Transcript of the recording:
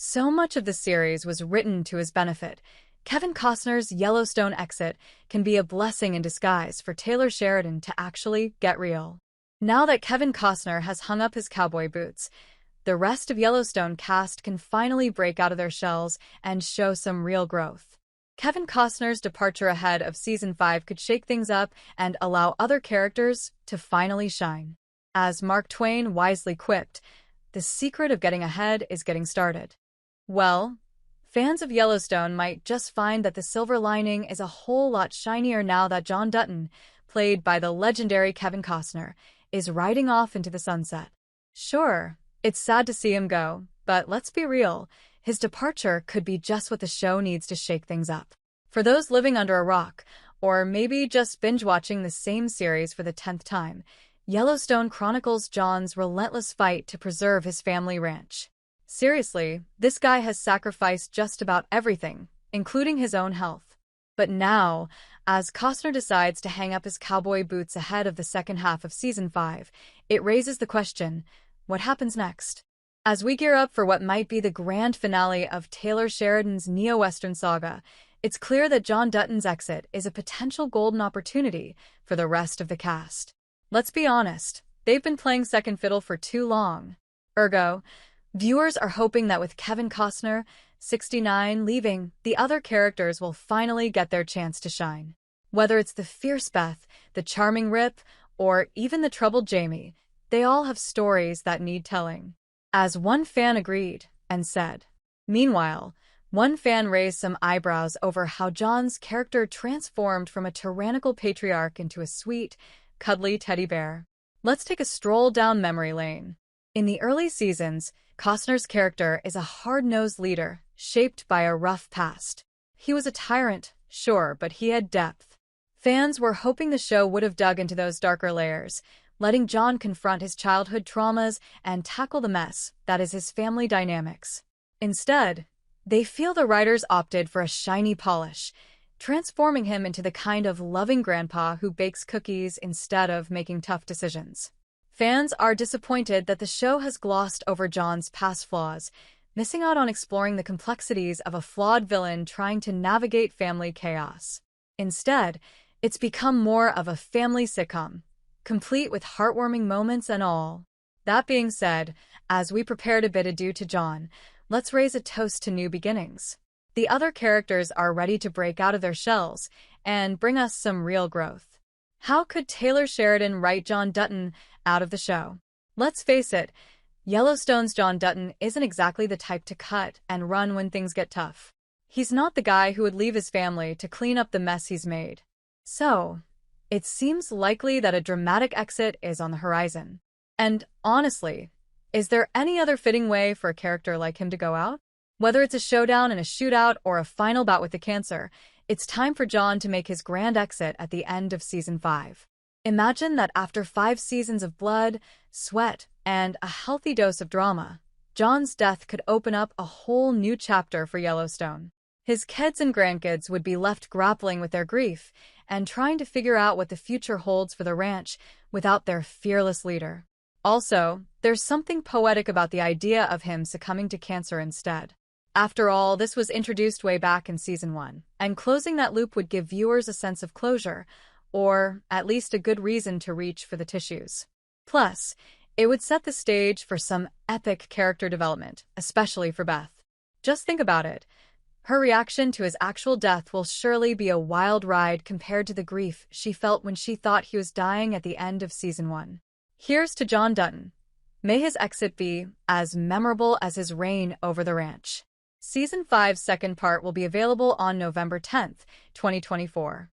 So much of the series was written to his benefit. Kevin Costner's Yellowstone exit can be a blessing in disguise for Taylor Sheridan to actually get real. Now that Kevin Costner has hung up his cowboy boots, the rest of Yellowstone cast can finally break out of their shells and show some real growth. Kevin Costner's departure ahead of Season 5 could shake things up and allow other characters to finally shine. As Mark Twain wisely quipped, "The secret of getting ahead is getting started." Well, fans of Yellowstone might just find that the silver lining is a whole lot shinier now that John Dutton, played by the legendary Kevin Costner, is riding off into the sunset. Sure, it's sad to see him go, but let's be real, his departure could be just what the show needs to shake things up. For those living under a rock, or maybe just binge-watching the same series for the 10th time, Yellowstone chronicles John's relentless fight to preserve his family ranch. Seriously, this guy has sacrificed just about everything, including his own health. But now, as Costner decides to hang up his cowboy boots ahead of the second half of Season 5, it raises the question, what happens next? As we gear up for what might be the grand finale of Taylor Sheridan's neo-Western saga, it's clear that John Dutton's exit is a potential golden opportunity for the rest of the cast. Let's be honest, they've been playing second fiddle for too long. Ergo, viewers are hoping that with Kevin Costner, 69, leaving, the other characters will finally get their chance to shine. Whether it's the fierce Beth, the charming Rip, or even the troubled Jamie, they all have stories that need telling. As one fan agreed and said. Meanwhile, one fan raised some eyebrows over how John's character transformed from a tyrannical patriarch into a sweet, cuddly teddy bear. Let's take a stroll down memory lane. In the early seasons, Costner's character is a hard-nosed leader, shaped by a rough past. He was a tyrant, sure, but he had depth. Fans were hoping the show would have dug into those darker layers, letting John confront his childhood traumas and tackle the mess that is his family dynamics. Instead, they feel the writers opted for a shiny polish, transforming him into the kind of loving grandpa who bakes cookies instead of making tough decisions. Fans are disappointed that the show has glossed over John's past flaws, missing out on exploring the complexities of a flawed villain trying to navigate family chaos. Instead, it's become more of a family sitcom, complete with heartwarming moments and all. That being said, as we prepare to bid adieu to John, let's raise a toast to new beginnings. The other characters are ready to break out of their shells and bring us some real growth. How could Taylor Sheridan write John Dutton out of the show? Let's face it, Yellowstone's John Dutton isn't exactly the type to cut and run when things get tough. He's not the guy who would leave his family to clean up the mess he's made. So, it seems likely that a dramatic exit is on the horizon. And honestly, is there any other fitting way for a character like him to go out? Whether it's a showdown and a shootout or a final bout with the cancer, it's time for John to make his grand exit at the end of Season 5. Imagine that after 5 seasons of blood, sweat, and a healthy dose of drama, John's death could open up a whole new chapter for Yellowstone. His kids and grandkids would be left grappling with their grief and trying to figure out what the future holds for the ranch without their fearless leader. Also, there's something poetic about the idea of him succumbing to cancer instead. After all, this was introduced way back in Season 1, and closing that loop would give viewers a sense of closure, or at least a good reason to reach for the tissues. Plus, it would set the stage for some epic character development, especially for Beth. Just think about it. Her reaction to his actual death will surely be a wild ride compared to the grief she felt when she thought he was dying at the end of Season 1. Here's to John Dutton. May his exit be as memorable as his reign over the ranch. Season 5's second part will be available on November 10th, 2024.